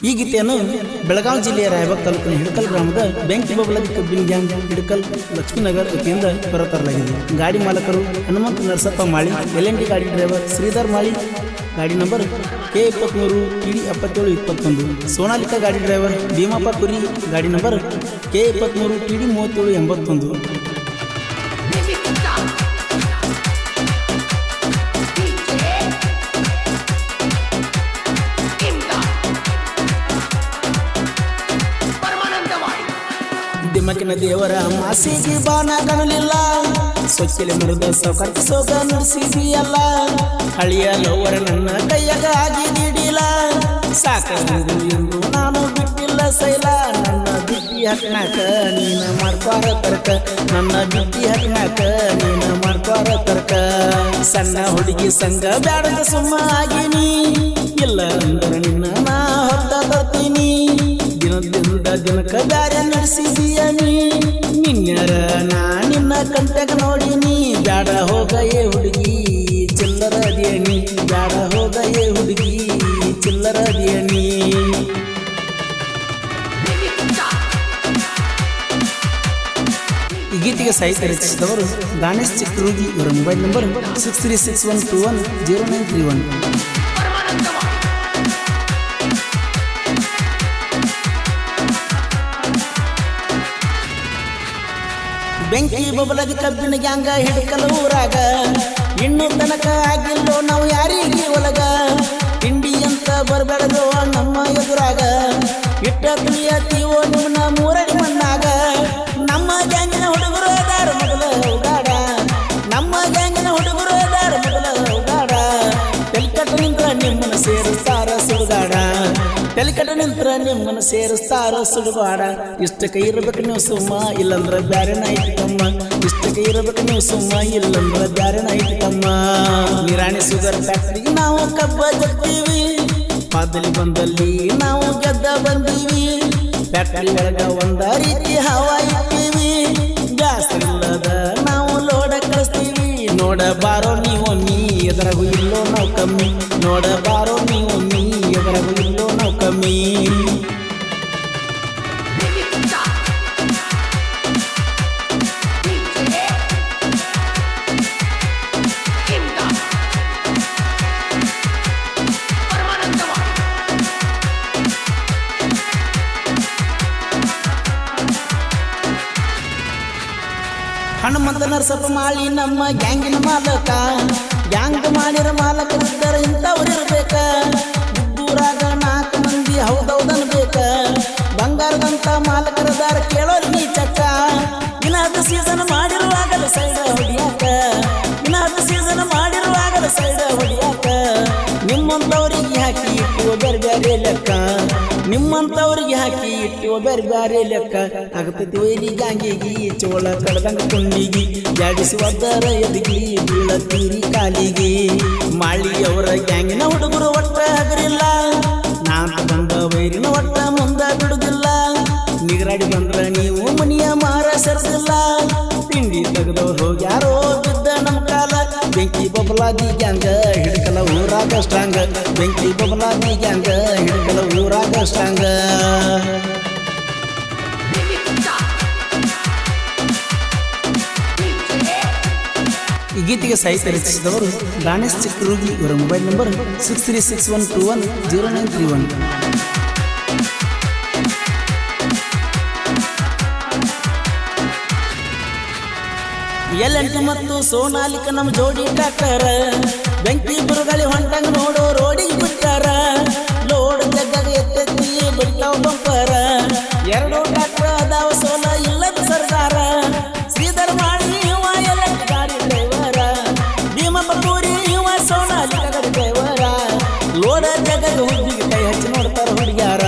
ಈ ಗೀತೆಯನ್ನು ಬೆಳಗಾವಿ ಜಿಲ್ಲೆಯ ರಾಯಬಾಗ್ ತಾಲೂಕಿನ ಹಿಡಕಲ್ ಗ್ರಾಮದ ಬೆಂಕಿ ಬಬಲದಿ ಕಬ್ಬಿನ ಗ್ಯಾಂಗ್ ಹಿಡಕಲ್ ಲಕ್ಷ್ಮೀನಗರ್ ವತಿಯಿಂದ ಹೊರತರಲಾಗಿದೆ. ಗಾಡಿ ಮಾಲಕರು ಹನುಮಂತ ನರಸಪ್ಪ ಮಾಳಿ, LNT ಗಾಡಿ ಡ್ರೈವರ್ ಶ್ರೀಧರ್ ಮಾಳಿ, ಗಾಡಿ ನಂಬರ್ K23 TD 7721. ಸೋನಾಲಿಕಾ ಗಾಡಿ ಡ್ರೈವರ್ ಭೀಮಪ್ಪ ಕುರಿ, ಗಾಡಿ ನಂಬರ್ K23 TD 3781. ದಿಮ್ಮಕ್ಕಿನ ದೇವರ ಮಾಸಿಗೆ ಬಾನ ಕಾಣಲಿಲ್ಲ, ಸೊಕ್ಕಿಲೆ ಮರುದ ಸೌಕರ್ಯ ಸೋಗ ನಡೆಸಿದೆಯಲ್ಲ. ಹಳಿಯ ಲೋವರ ನನ್ನ ಕೈಯಾಗ ಆಗಿದಿಡಿಲ್ಲ, ಸಾಕಂದು ಎಂದು ನಾನು ಬಿಟ್ಟಿಲ್ಲ ಸೈಲ. ನನ್ನ ಬಿಟ್ಟಿ ಹಕ್ನಾಕ ನೀನ ಮಾಡ್ತಾರ ತರ್ಕ, ನನ್ನ ಬಿಟ್ಟಿ ಹಕ್ನಾಕ ನೀನ ಮಾಡ್ತಾರ ತರ್ಕ. ಸಣ್ಣ ಹುಡುಗಿ ಸಂಘ ಬ್ಯಾಡದ ಸುಮ್ಮ ಆಗಿನಿ, ಇಲ್ಲ ಅಂದ್ರೆ ನಿನ್ನ ನಾ ಹೊತ್ತ ತರ್ತೀನಿ. ದಿನದಿಂದ ದಿನಕ್ಕ ಬ್ಯಾರೆ ನಡೆಸಿದೀಯ ನೀ, ನಿನ್ನರ ನಾ ನಿನ್ನ ಕಂಟ್ಯಾಗ ನೋಡಿನಿ. ಬ್ಯಾಡ ಹೋಗ ಏ ಹುಡುಗಿ ಚಿಲ್ಲರ ಅದಿಯನಿ, ಬ್ಯಾಡ ಹೋಗ ಏ ಹುಡುಗಿ ಚಿಲ್ಲರ ಅದಿಯನಿ. ಈ ಗೀತೆಗೆ ಸಾಹಿತ್ಯ ರಚಿಸಿದವರು ಗಣೇಶ್ ಚಿಕ್ರೂಗಿ. ಇವರ ಮೊಬೈಲ್ ನಂಬರ್ 6361210931. ಬೆಂಕಿ ಬಬಲದಿ ಕಬ್ಬಿನ ಗ್ಯಾಂಗ ಹಿಡ್ಕಲ ಊರಾಗ, ಇನ್ನು ತನಕ ಆಗಿಲ್ಲೋ ನಾವು ಯಾರಿಗೆ ಒಳಗ. ತಿಂಡಿ ಅಂತ ಬರಬೇಡದು ನಮ್ಮ ಎದುರಾಗ, ಇಟ್ಟ ತುಳಿಯತೀವೋ ನಿಮ್ಮನ್ನ ಮೂರಡಿ ಮಣ್ಣಾಗ. ನಮ್ಮ ಗ್ಯಾಂಗಿನ ಹುಡುಗರು ಅದಾರ ಮೊದಲ ಉಗಾಡ, ನಮ್ಮ ಗ್ಯಾಂಗಿನ ಹುಡುಗರು ಅದಾರ ಮೊದಲ ಉಗಾಡ. ತೆಲಿಕಟ್ಟ ನಿಂತ್ರ ನಿಮ್ಮನ್ನ ಸೇರಿಸ್ತಾರ ಸುಡುಗಾಡ, ತೆಲಿಕಟ್ಟ ನಿಂತ್ರ ನಿಮ್ಮನ್ನ ಸೇರಿಸ್ತಾರ ಸುಡುಗಾಡ. ಇಷ್ಟಕ್ಕೆ ಇರ್ಬೇಕು ನೀವು ಸುಮ್ಮ, ಇಲ್ಲಂದ್ರ ಬ್ಯಾರೆ ನೈಟ್ ತಮ್ಮ. ಇಷ್ಟಕ್ಕೆ ಇರ್ಬೇಕು ನೀವು ಸುಮ್ಮ, ಇಲ್ಲಂದ್ರ ಬ್ಯಾರೆ ನೈಟ್ ತಮ್ಮ. ನಿರಾಣಿ ಶುಗರ್ ಫ್ಯಾಕ್ಟ್ರಿಗೆ ನಾವು ಕಬ್ಬ ಜಗ್ತೀವಿ, ಪಾದಲಿ ಬಂದಲ್ಲಿ ನಾವು ಗೆದ್ದ ಬಂದೀವಿ. ಫ್ಯಾಕ್ಟ್ರಿ ಒಳಗ ಒಂದ ರೀತಿ ಹವಾ ಇಟ್ಟಿವಿ, ಗ್ಯಾಸ್ ಇಲ್ಲದ ನಾವು ಲೋಡ ಕಳಿಸ್ತೀವಿ. ನೋಡ ಬಾರೋ ನೀವೊಮ್ಮಿ ಎದರಾಗೂ ಇಲ್ಲೋ ನಾವು ಕಮ್ಮಿ, ನೋಡ ಬಾರೋ ನೀವೊಮ್ಮಿ ಎದರಾಗೂ ಇಲ್ಲೋ ನಾವು ಕಮ್ಮಿ. ಹನುಮಂತ ನರಸಪ್ಪ ಮಾಳಿ ನಮ್ಮ ಗ್ಯಾಂಗಿನ ಮಾಲಕ, ಗ್ಯಾಂಗ್ ಮಾಡಿರ ಮಾಲಕರಿದ್ದರೆ ಇಂಥವ್ರಿರ್ಬೇಕ. ಇದ್ದೂರಾಗ 4 ಮಂದಿ ಹೌದೌದನ್ಬೇಕ, ಬಂಗಾರದಂತ ಮಾಲಕರದಾರ ಕೇಳೋರು ನೀ ಚಕ್ಕ. ಇನ್ನಾದ ಸೀಸನ್ ಮಾಡಿರುವಾಗಲ ಸೈಡ ಹೊಡಿಯಾಕ, ಇನ್ನಾದ ಸೀಸನ್ ಮಾಡಿರುವಾಗಲ ಸೈಡ ಹೊಡಿಯಾಕ. ನಿಮ್ಮಂಥವ್ರಿಗೆ ಹಾಕಿ ಇಟ್ಟುವ ಬೇರೆ ಬೇರೆ ಲೆಕ್ಕ, ನಿಮ್ಮಂಥವ್ರಿಗೆ ಹಾಕಿ ಇಟ್ಟುವ ಬೇರೆ ಬೇರೆ ಲೆಕ್ಕ. ಆಗತೈತಿ ವೈರಿ ಗ್ಯಾಂಗಿಗಿ ಚೋಳ ಕಡದಂಗ ಕೊಂಡಿಗಿ, ಜಾಡಿಸಿ ಒದ್ದರ ಎದಿಗಿ ಬೀಳತೀರಿ ಕಾಲಿಗಿ. ಮಾಳಿಯವರ ಗ್ಯಾಂಗಿನ ಹುಡುಗರು ಒಟ್ಟ ಹಗರಿಲ್ಲ, ನಾಂತ ಬಂದ ವೈರಿನ ಒಟ್ಟ ಮುಂದ ಬಿಡುದಿಲ್ಲ. ನಿಗರಾಡಿ ಬಂದ್ರ ನೀವು ಮನಿಯ ಮಾರ ಸರಿಸಿಲ್ಲ, ತಿಂಡಿ ತೆಗೆದವ್ರು ಹೋಗ್ಯಾರೋ ಬಿದ್ದ ನಮ್ಮ ಕಾಲ. ಬೆಂಕಿ ಬಬಲಾದಿ ಗ್ಯಾಂಗ ಹಿಡ್ಕಲ ಊರಾಗ ಸ್ಟ್ರಾಂಗ್, ಬೆಂಕಿ ಬಬಲಾದಿ ಗ್ಯಾಂಗ ಹಿಡ್ಕಲ ಊರಾಗ ಸ್ಟ್ರಾಂಗ್. ಈ ಗೀತೆಗೆ ಸಾಹಿತ್ಯ ರಚಿಸಿದವರು ಗಣೇಶ್ ಚಿಕ್ರೂಗಿ. ಇವರ ಮೊಬೈಲ್ ನಂಬರ್ 6361210931. LNT ಮತ್ತು ಸೋನಾಲಿಕ ನಮ್ಮ ಜೋಡಿ ಟ್ರ್ಯಾಕ್ಟರ್, ಬೆಂಕಿ ಬುರುಗಳಿ ಹೊಂಟಂಗ ನೋಡೋ ರೋಡಿಗೆ ಬಿಟ್ಟಾರ. ಲೋಡ್ ಜಗ್ಗಾಗ ಎತ್ತೆತ್ತಿ ಬಿಡ್ತಾವ ಬಂಪರ, 2 ಟ್ರ್ಯಾಕ್ಟರ್ ಅದಾವ ಸೋಲ ಇಲ್ಲದ ಸರ್ದಾರ. ಶ್ರೀಧರ್ ಮಾಡಿ ಇವ LNT ಗಾಡಿ ಡ್ರೈವರ, ಭೀಮಪ್ಪ ಪೂರಿ ಇವ ಸೋನಾಲಿಕ ಗಾಡಿ ಡ್ರೈವರ. ಲೋಡ ಜಗ್ಗಾಗ ಹುಡ್ಡಿಗೆ ಕೈ ಹಚ್ಚಿ ನೋಡ್ತಾರ ಹುಡುಗ್ಯಾರ,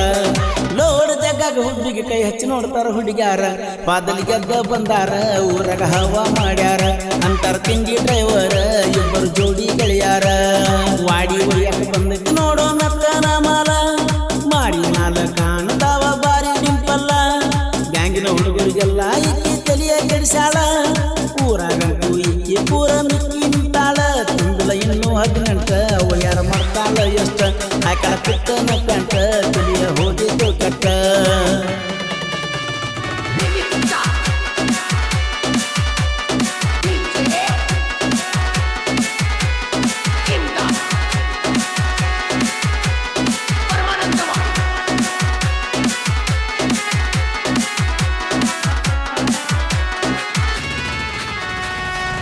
ಲೋಡ್ ಜಗ್ಗಾಗ ಹುಡ್ಡಿಗೆ ಕೈ ಹಚ್ಚಿ ನೋಡ್ತಾರ ಹುಡುಗ್ಯಾರ. ಪಾದಲಿ ಗೆದ್ದ ಬಂದಾರ ಊರಾಗ ಹವಾ ಮಾಡ್ಯಾರ, ಅಂತಾರ ತಿಂಡಿ ಡ್ರೈವರ್ ಇಬ್ಬರು ಜೋಡಿ ಗೆಳೆಯಾರ. ವಾಡಿ ಒಯ್ಯಾಕ ಬಂದೈತಿ ನೋಡೋ ನಕ್ಕನ ಮಾಲ, ಮಾಡಿ ಮಾಲ ಕಾಣ್ತಾವ ಬಾರಿ ಡಿಂಪಲ್ಲ. ಗ್ಯಾಂಗಿನ ಹುಡುಗರಿಗೆಲ್ಲ ಈಕಿ ತಲಿಯ ಕೆಡಿಸಾಳ, ಊರಾಗಂತೂ ಈಕಿ ಪೂರ ಮಿಕ್ಕಿ ನಿಂತಾಳ. ತಿಂದಿಲ್ಲ ಇನ್ನೂ 18, ಒಯ್ಯಾರ ಮಾಡ್ತಾಳ ಎಷ್ಟ ಆಕಳ ಪಿತ್ತನ ಪ್ಯಾಂಟ ತಲಿಯ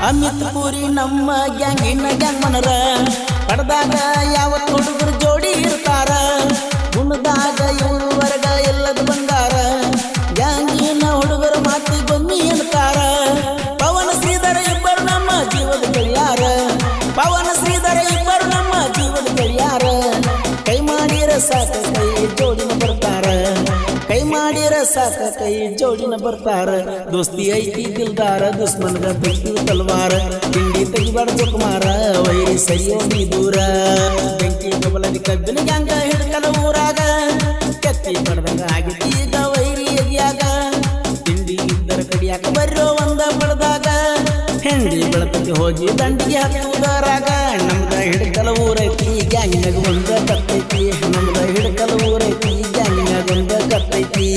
ಅಮಿತ್ ಪುರಿ ನಮ್ಮ ಗ್ಯಾಂಗಿನ ಗ್ಯಾಂಗ್ಮನರ ಪಡೆದಾಗ ಯಾವತ್ತು ಹುಡುಗರು ಜೋಡಿ ಇರ್ತಾರ ಗುಣದಾಗ ಇವರು ವರ್ಗ ಎಲ್ಲದ ಬಂಗಾರ ಗ್ಯಾಂಗಿನ ಹುಡುಗರು ಮಾತಿ ಗೊಮ್ಮಿ ಎನ್ತಾರ ಪವನ ಶ್ರೀಧರ ಇಬ್ಬರು ನಮ್ಮ ಜೀವದ ಗೆಳೆಯಾರ ಪವನ ಶ್ರೀಧರ ಇಬ್ಬರು ನಮ್ಮ ಜೀವದ ಗೆಳೆಯಾರ ಕೈ ಮಾಡಿರ ಸಾಕ ಕೈ ಜೋಡಿನ ಬರ್ತಾರ ಕೈ ಮಾಡಿರ ಸಾಕ ಕೈ ಜೋಡಿನ ಬರ್ತಾರ ದೋಸ್ತಿ ಐತಿ ದಿಲ್ದಾರ ದುಶ್ಮನ್ಗ ಬಿಟ್ಟು ತಲ್ವಾರ ತಿಂಡಿ ತೆಗಿಬಾರ ಜುಕುಮಾರ ವೈರಿ ಸರಿಯೋಗಿ ದೂರ ಬೆಂಕಿ ಬಬಲದಿ ಕಬ್ಬಿನ ಗ್ಯಾಂಗ ಹಿಡ್ಕಲ ಊರಾಗ ಕತ್ತಿ ಪಡೆದಂಗ ಆಗಿತ್ತು ಈಗ ವೈರಿ ಎದಿಯಾಗ ತಿಂಡಿ ಇದ್ದರ ಕಡಿಯಾಕ ಬರ್ರೋ ಒಂದ ಪಡೆದಾಗ ಹೆಂಡಿ ಬೆಳತಕ್ಕೆ ಹೋಗಿ ದಂಡಿಗೆ ಹತ್ತುವುದರಾಗ ನಮ್ದ ಹಿಡ್ಕಲ ಊರೈತಿ ಗ್ಯಾಂಗಿನಾಗ ಒಂದ ಕತ್ತೈತಿ ನಮ್ದ ಹಿಡ್ಕಲ ಊರೈತಿ ಗ್ಯಾಂಗಿನಾಗ ಒಂದ ಕತ್ತೈತಿ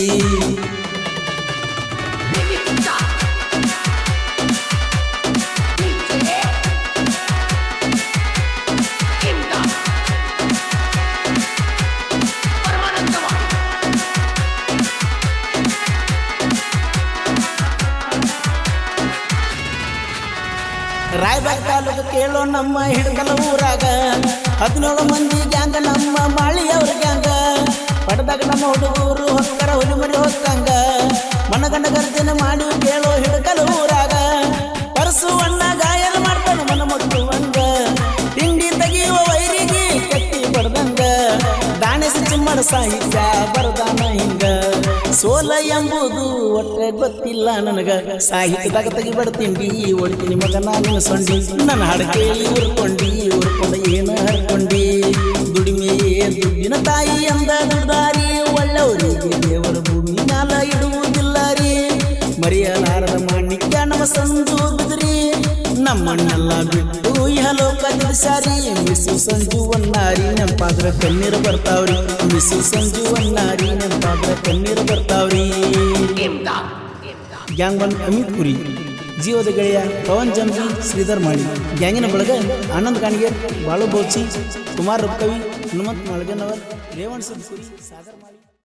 ರಾಯಬಾಗ ತಾಲೂಕು ಕೇಳೋ ನಮ್ಮ ಹಿಡ್ಕಲ ಊರಾಗ 17 ಮಂದಿ ಗ್ಯಾಂಗ ನಮ್ಮ ಮಾಳಿಯವ್ರ ಗ್ಯಾಂಗ ಪಡೆದಾಗ ನಮ್ಮ ಹುಡುಗರು ಹೊಕ್ಕರ ಹುಲಿಮರಿ ಹೊಕ್ಕಂಗ ಮನಗಂಡ ಗರ್ಜನೆ ಮಾಡಿ ಕೇಳೋ ಹಿಡ್ಕಲ ಊರಾಗ ಪರಸುವಣ್ಣ ಗಾಯನ ಮಾಡ್ತಾನ ಮನ ಮುಟ್ಟುವಂಗ ತಿಂಡಿ ತೆಗಿಯುವ ವೈರಿಗೆ ಕತ್ತಿ ಬಡ್ದಂಗ ದಾಣೆಸ ಚಿಮ್ಮಡ ಸಾಹಿತ್ಯ ಬರದಾನ ಹಿಂಗ ಸೋಲ ಎಂಬುದು ಒಟ್ಟೆ ಗೊತ್ತಿಲ್ಲ ನನಗ ಸಾಹಿತ್ಯದಾಗ ತೆಗಿಬಡ ತಿಂಡಿ ಒಡ್ತೀನಿ ಮಗ ನಾನು ಸೊಂಡಿ ನನ್ನ ಹಾಡು ಕೇಳಿ ಉರ್ಕೊಂಡಿ ಏನು ಹರ್ಕೊಂಡಿ ದುಡಿಮೆಯೇ ದುಡ್ಡಿನ ತಾಯಿ ಅಂದ ದುಡ್ದಾರಿ ಒಳ್ಳೆಯವರಿಗೆ ದೇವರ ಭೂಮಿ ಮ್ಯಾಲ ಇಡುವುದಿಲ್ಲ ರೀ ಮರೆಯಲಾರದ ಮಾಣಿಕ್ಯ ನಮ್ಮ ಸಂಜು ಬಿದ್ರಿ ನಮ್ಮನ್ನೆಲ್ಲ ಬಿಟ್ಟು ಇಹಲೋಕ ತಿಳಿಸಾರಿ ಮಿಸು ಸಂಜು ಅನ್ನಾರಿ ನೆಂಪಾದ್ರ ಕಣ್ಣೀರು ಬರ್ತಾವ್ರಿ ಮಿಸು ಸಂಜು ಅನ್ನಾರಿ ನೆಂಪಾದ್ರ ಕಣ್ಣೀರು ಬರ್ತಾವ್ರಿ ಗ್ಯಾಂಗ್ ಒನ್ ಅಮಿತ್ ಪುರಿ ಜೀವದ ಗೆಳೆಯ ಪವನ್ ಜಂಬಿ ಶ್ರೀಧರ್ ಮಾಳಿ ಗ್ಯಾಂಗಿನ ಬಳಗ ಆನಂದ್ ಕಾಣಿಗೇರ್ ಬಾಳು ಬೋಚಿ ಕುಮಾರ್ ರಬ್ಕವಿ ಹನುಮಂತ್ ಮಾಳ್ಗನವರ್ ರೇವಣ್ ಸಿದ್ಪುರಿ ಸಾಗರ್ ಮಾಳಿ